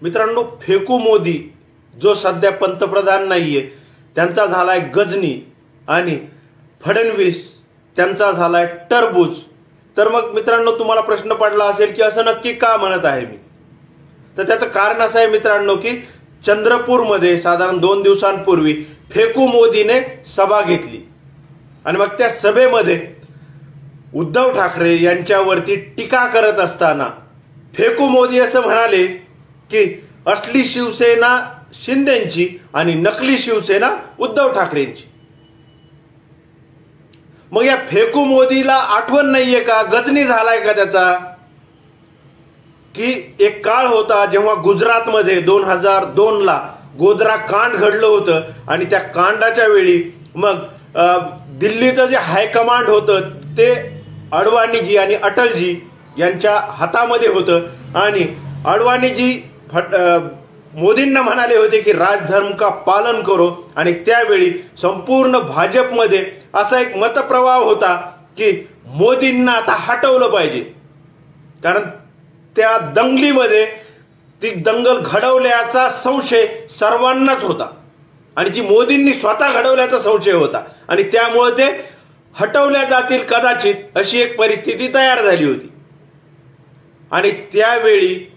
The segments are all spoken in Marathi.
मित्रांनो, फेकू मोदी जो सध्या पंतप्रधान नाहीये त्यांचा झालाय गजनी आणि फडणवीस त्यांचा झालाय टरबूज। तर मग मित्रांनो, तुम्हाला प्रश्न पडला असेल की असं नक्की का म्हणत आहे मी? तर त्याचं कारण असं आहे मित्रांनो की चंद्रपूरमध्ये साधारण 2 दिवसांपूर्वी फेकू मोदीने सभा घेतली आणि मग त्या सभेमध्ये उद्धव ठाकरे यांच्यावरती टीका करत असताना फेकू मोदी असं म्हणाले की असली शिवसेना शिंदेची आणि नकली शिवसेना उद्धव ठाकरेंची। मग या फेकू मोदीला आठवण नाहीये का, गजनी झालाय का त्याचा, की एक काळ होता जेव्हा गुजरातमध्ये 2002ला गोधरा कांड घडलं होतं आणि त्या कांडाच्या वेळी मग दिल्लीचं जे हायकमांड होतं ते अडवाणीजी आणि अटलजी यांच्या हातामध्ये होतं आणि अडवाणीजी मोदींना म्हणाले होते की राजधर्म का पालन करो आणि त्यावेळी संपूर्ण भाजपमध्ये असा एक मतप्रवाह होता की मोदींना आता हटवलं पाहिजे, कारण त्या दंगलीमध्ये ती दंगल घडवल्याचा संशय सर्वांनाच होता आणि जी मोदींनी स्वतः घडवल्याचा संशय होता आणि त्यामुळे ते हटवल्या जातील कदाचित अशी एक परिस्थिती तयार झाली होती। आणि त्यावेळी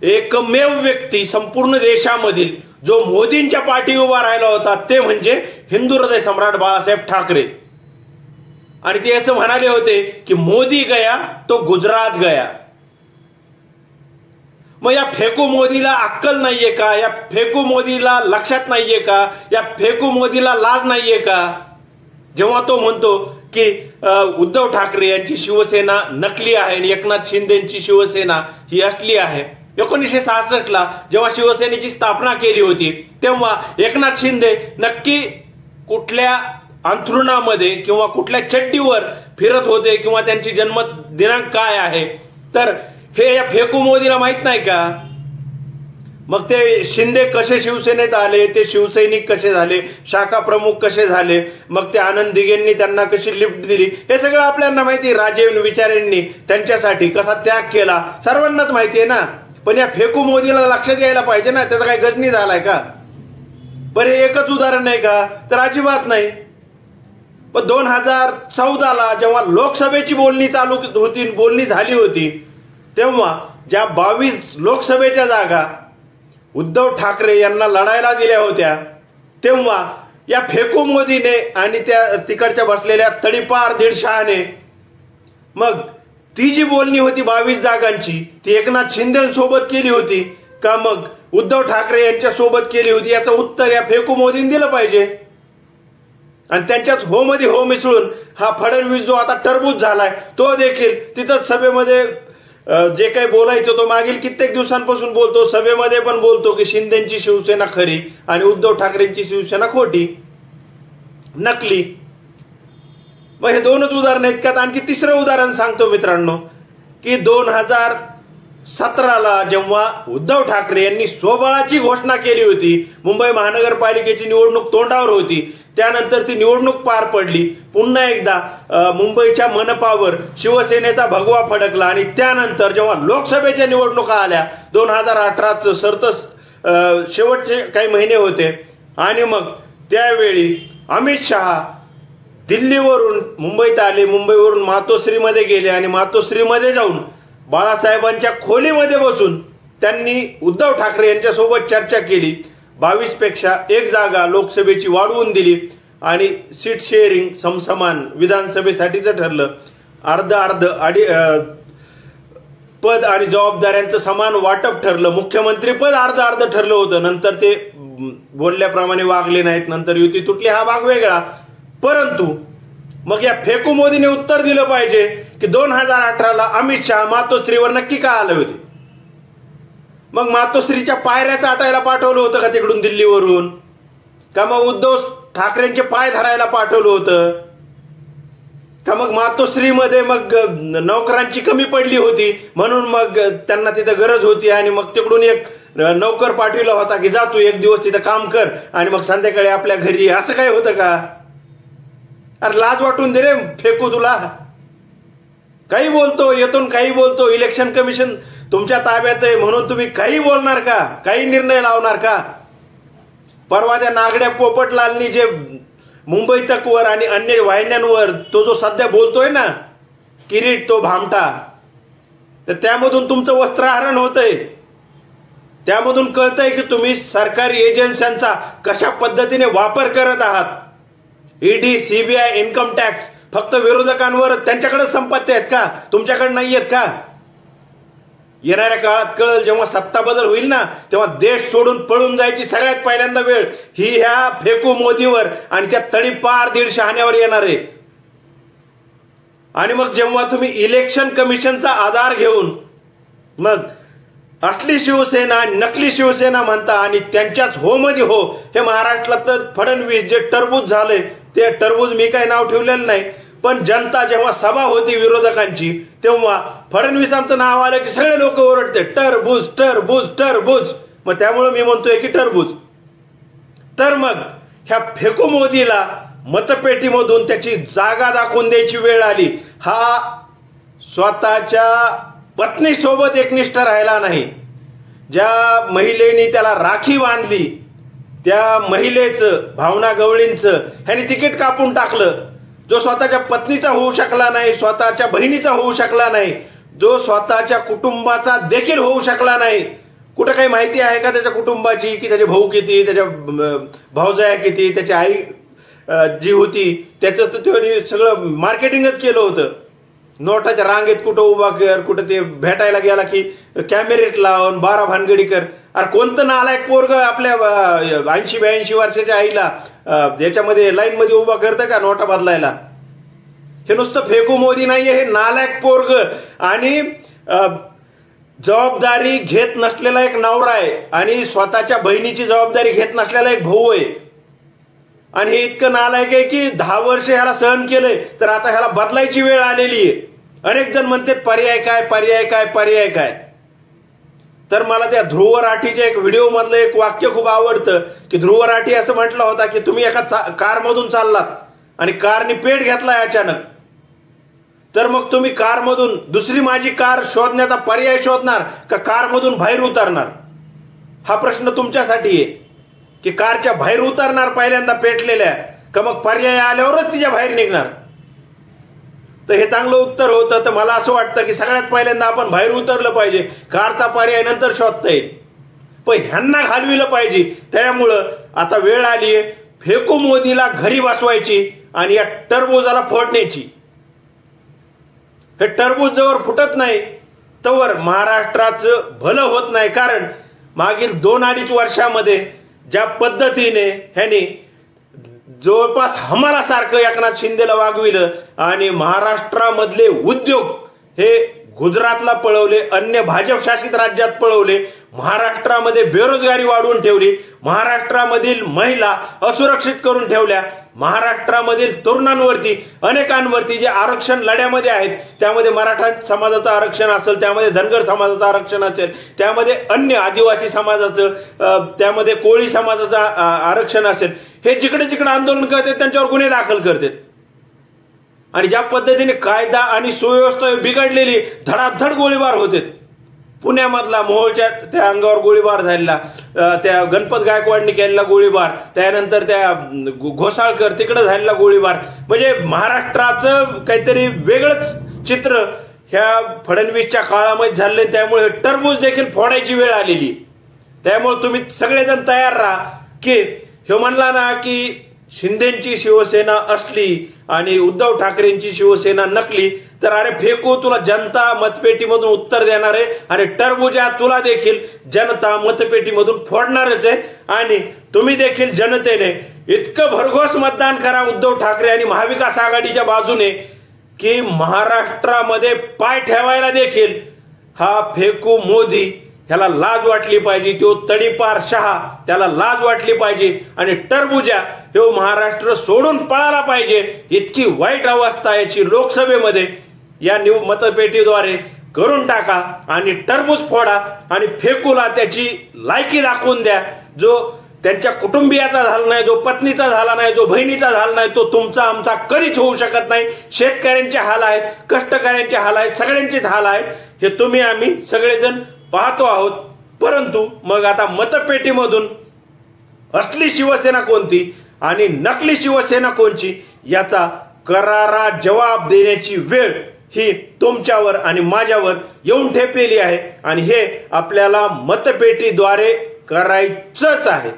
एकमेव व्यक्ती संपूर्ण देशामधील जो मोदींच्या पाठी उभा राहिला होता ते म्हणजे हिंदू हृदय सम्राट बाळासाहेब ठाकरे। आणि ते असं म्हणाले होते की मोदी गया तो गुजरात गया। मग या फेकू मोदीला अक्कल नाहीये का? या फेकू मोदीला लक्षात नाहीये का? या फेकू मोदीला लाज नाहीये का? जेव्हा तो म्हणतो की उद्धव ठाकरे यांची शिवसेना नकली आहे आणि एकनाथ शिंदेची शिवसेना ही असली आहे। 1966ला जेव्हा शिवसेनेची स्थापना केली होती तेव्हा एकनाथ शिंदे नक्की कुठल्या अंथरुणामध्ये किंवा कुठल्या चड्डीवर फिरत होते किंवा त्यांची जन्म दिनांक काय आहे तर हे या फेकू मोदीला माहित नाही का? मग ते शिंदे कसे शिवसेनेत आले, ते शिवसैनिक कसे झाले, शाखा प्रमुख कसे झाले, मग ते आनंद दिघेंनी त्यांना कशी लिफ्ट दिली हे सगळं आपल्याला माहिती। राजे विचारेंनी त्यांच्यासाठी कसा त्याग केला सर्वांनाच माहिती आहे ना। पण या फेकू मोदीला लक्षात यायला पाहिजे ना, त्याचा काय गजनी झालाय का? बरे एकच उदाहरण आहे का? तर अजिबात नाही। पण 2014ला जेव्हा लोकसभेची बोलणी झाली होती तेव्हा ज्या 22 लोकसभेच्या जागा उद्धव ठाकरे यांना लढायला दिल्या होत्या तेव्हा या फेकू मोदीने आणि त्या तिकडच्या बसलेल्या तडीपार दीडशहाने मग ती जी बोलणी होती 22 जागांची ती एकनाथ शिंदेसोबत केली होती का मग उद्धव ठाकरे यांच्या सोबत केली होती, याचं उत्तर या फेकू मोदीने दिलं पाहिजे। आणि त्यांच्याच हो मध्ये हो मिसळून हा फडणवीस जो आता टरबूज झालाय तो देखील तिथंच सभेमध्ये जे काही बोलायचं तो मागील कित्येक दिवसांपासून बोलतो, सभेमध्ये पण बोलतो की शिंदेची शिवसेना खरी आणि उद्धव ठाकरेंची शिवसेना खोटी नकली। मग हे दोनच उदाहरण आहेत का? आणखी तिसरं उदाहरण सांगतो मित्रांनो की 2017ला जेव्हा उद्धव ठाकरे यांनी स्वबळाची घोषणा केली होती, मुंबई महानगरपालिकेची निवडणूक तोंडावर होती, त्यानंतर ती निवडणूक पार पडली, पुन्हा एकदा मुंबईच्या मनपावर शिवसेनेचा भगवा फडकला आणि त्यानंतर जेव्हा लोकसभेच्या निवडणुका आल्या 2018चं सरतस शेवटचे काही महिने होते आणि मग त्यावेळी अमित शहा दिल्लीवरून मुंबईत आले, मुंबईवरून मातोश्रीमध्ये गेले आणि मातोश्रीमध्ये जाऊन बाळासाहेबांच्या खोलीमध्ये बसून त्यांनी उद्धव ठाकरे यांच्यासोबत चर्चा केली। 22 पेक्षा एक जागा लोकसभेची वाढवून दिली आणि सीट शेअरिंग समसमान विधानसभेसाठीचं ठरलं, अर्ध पद आणि जबाबदाऱ्यांचं समान वाटप ठरलं, मुख्यमंत्री पद अर्ध ठरलं होतं, नंतर ते बोलल्याप्रमाणे वागले नाहीत, नंतर युती तुटली, हा भाग वेगळा। परंतु मग या फेकू मोदीने उत्तर दिलं पाहिजे की 2018ला अमित शहा मातोश्रीवर नक्की का आले होते? मग मातोश्रीच्या पायऱ्या चाटायला पाठवलं होतं का तिकडून दिल्लीवरून? का मग उद्धव ठाकरेंचे पाय धरायला पाठवलं होतं का? मग मातोश्रीमध्ये मग नोकरांची कमी पडली होती म्हणून मग त्यांना तिथं गरज होती आणि मग तिकडून एक नोकर पाठविला होता की जा तू एक दिवस तिथं काम कर आणि मग संध्याकाळी आपल्या घरी, असं काय होतं का? अरे लाज वाटून दे रे फेकू, तुला काही बोलतो, येतून काही बोलतो, इलेक्शन कमिशन तुमच्या ताब्यात आहे म्हणून तुम्ही काही बोलणार का, काही निर्णय लावणार का? परवा त्या नागड्या पोपटलालनी जे मुंबई तकवर आणि अन्य वाहिन्यांवर तो जो सध्या बोलतोय ना किरीट, तो भामटा, तर त्यामधून तुमचं वस्त्रहरण होतंय. त्यामधून कळतंय की तुम्ही सरकारी एजन्स्यांचा कशा पद्धतीने वापर करत आहात. ईडी, सीबीआय, इन्कम टॅक्स फक्त विरोधकांवर त्यांच्याकडे संपत्ती आहेत का, तुमच्याकडे नाही आहेत का? येणाऱ्या काळात कळेल, जेव्हा सत्ता बदल होईल ना, तेव्हा देश सोडून पळून जायची सगळ्यात पहिल्यांदा वेळ ही ह्या फेकू मोदीवर आणि त्या तडीपार दीड शहाण्यावर येणार आहे. आणि मग जेव्हा तुम्ही इलेक्शन कमिशनचा आधार घेऊन मग असली शिवसेना, नकली शिवसेना म्हणता आणि त्यांच्याच हो मध्ये हो, हे महाराष्ट्रात तर फडणवीस जे टरबूज झाले, ते टरबूज मी काही नाव ठेवलेलं नाही, पण जनता जेव्हा सभा होती विरोधकांची तेव्हा फडणवीसांचं नाव आलं की सगळे लोक ओरडते टरबूज टरबूज टरबूज. मग त्यामुळे मी म्हणतोय की टरबूज. तर मग ह्या फेकू मोदीला मतपेटीमधून त्याची जागा दाखवून द्यायची वेळ आली. हा स्वतःच्या पत्नीसोबत एकनिष्ठ राहिला नाही. ज्या महिलेने त्याला राखी बांधली त्या महिलेचं, भावना गवळींचं ह्याने तिकीट कापून टाकलं. जो स्वतःच्या पत्नीचा होऊ शकला नाही, स्वतःच्या बहिणीचा होऊ शकला नाही, जो स्वतःच्या कुटुंबाचा देखील होऊ शकला नाही. कुठं काही माहिती आहे का त्याच्या कुटुंबाची, की त्याचे भाऊ किती, त्याच्या भाऊजाया किती, त्याची आई जी होती त्याचं तर त्याने सगळं मार्केटिंगच केलं होतं. नोटाच्या रांगेत कुठं उभा कर, कुठं ते भेटायला गेला की कॅमेरेट लावून 12 भानगडी कर. अरे कोणतं नालायक पोरग आपल्या 80-82 वर्षाच्या आईला याच्यामध्ये लाईन मध्ये उभा करतं का नोटा बदलायला? हे नुसतं फेकू मोदी नाहीये, हे नालायक पोरग आणि जबाबदारी घेत नसलेला एक नवरा आहे आणि स्वतःच्या बहिणीची जबाबदारी घेत नसलेला एक भाऊ आहे. आणि हे इतकं नालायक आहे की 10 वर्ष ह्याला सहन केलंय, तर आता ह्याला बदलायची वेळ आलेली आहे. अनेक जण म्हणतात पर्याय काय, पर्याय काय, पर्याय काय. तर मला त्या ध्रुव राठीच्या एक व्हिडिओ मधलं एक वाक्य खूप आवडतं की ध्रुव राठी असं म्हटलं होता की तुम्ही एका कारमधून चाललात आणि कारने पेट घेतलाय अचानक, तर मग तुम्ही कारमधून दुसरी माझी कार शोधण्याचा पर्याय शोधणार का कारमधून बाहेर उतरणार? हा प्रश्न तुमच्यासाठी आहे की कारच्या बाहेर उतरणार पहिल्यांदा पेटलेल्या, का मग पर्याय आल्यावरच तिच्या बाहेर निघणार? तर हे चांगलं उत्तर होतं. तर मला असं वाटतं की सगळ्यात पहिल्यांदा आपण बाहेर उतरलं पाहिजे, कारचा पर्याय नंतर शोधता येईल, पण ह्यांना घालविलं पाहिजे. त्यामुळं आता वेळ आली आहे फेकू मोदीला घरी बसवायची आणि या टरबूजाला फोडण्याची. हे टरबूज जवळ फुटत नाही तवर महाराष्ट्राचं भलं होत नाही. कारण मागील 2-2.5 वर्षामध्ये ज्या पद्धतीने ह्याने जवळपास हमालासारखं एकनाथ शिंदेला वागविलं आणि महाराष्ट्रामधले उद्योग हे गुजरातला पळवले, अन्य भाजप शासित राज्यात पळवले, महाराष्ट्रामध्ये बेरोजगारी वाढवून ठेवली, महाराष्ट्रामधील महिला असुरक्षित करून ठेवल्या, महाराष्ट्रामधील तरुणांवरती अनेकांवरती जे आरक्षण लढ्यामध्ये आहेत त्यामध्ये मराठा समाजाचं आरक्षण असेल, त्यामध्ये धनगर समाजाचं आरक्षण असेल, त्यामध्ये अन्य आदिवासी समाजाचं, त्यामध्ये कोळी समाजाचं आरक्षण असेल, हे जिकडे जिकडे आंदोलन करतात त्यांच्यावर गुन्हे दाखल करतात. आणि ज्या पद्धतीने कायदा आणि सुव्यवस्था बिघडलेली, धडाधड गोळीबार होते. पुण्यामधला मोहोळच्या त्या अंगावर गोळीबार झालेला, त्या गणपत गायकवाडनी केलेला गोळीबार, त्यानंतर त्या घोसाळकर तिकडे झालेला गोळीबार, म्हणजे महाराष्ट्राचं काहीतरी वेगळंच चित्र ह्या फडणवीसच्या काळामध्ये झाले. त्यामुळे टरबूज देखील फोडायची वेळ आलेली. त्यामुळे तुम्ही सगळेजण तयार राहा की हे म्हणला ना की शिंदेची शिवसेना असली आणि उद्धव ठाकरेंची शिवसेना नकली, तर अरे फेकू तुला जनता मतपेटीमधून उत्तर देणार आहे आणि टरबूजा तुला देखील जनता मतपेटीमधून फोडणारच आहे. आणि तुम्ही देखील जनतेने इतकं भरघोस मतदान करा उद्धव ठाकरे आणि महाविकास आघाडीच्या बाजूने की महाराष्ट्रामध्ये पाय ठेवायला देखील हा फेकू मोदी ह्याला लाज वाटली पाहिजे, तो तडीपार शहा त्याला लाज वाटली पाहिजे आणि टरबूजा हे महाराष्ट्र सोडून पळाला पाहिजे. इतकी वाईट अवस्था याची लोकसभेमध्ये या मतपेटीद्वारे करून टाका आणि टरबूज फोडा आणि फेकूला त्याची लायकी दाखवून द्या. जो त्यांच्या कुटुंबियाचा झाला नाही, जो पत्नीचा झाला नाही, जो बहिणीचा झाला नाही, तो तुमचा आमचा कधीच होऊ शकत नाही. शेतकऱ्यांचे हाल आहेत, कष्टकऱ्यांचे हाल आहेत, सगळ्यांचेच हाल आहेत. हे तुम्ही आम्ही सगळेजण पाहतो आहोत. परंतु मग आता मतपेटीमधून असली शिवसेना कोणती आणि नकली शिवसेना कोणची याचा करारा जवाब देण्याची वेळ ही तुमच्यावर आणि माझ्यावर येऊन ठेपलेली आहे आणि हे आपल्याला मतपेटीद्वारे करायचंच आहे.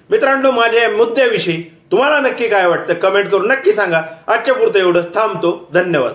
मित्रांनो, माझ्या या मुद्द्याविषयी तुम्हाला नक्की काय वाटतं कमेंट करून नक्की सांगा. आजच्या पुरतं एवढं थांबतो. धन्यवाद.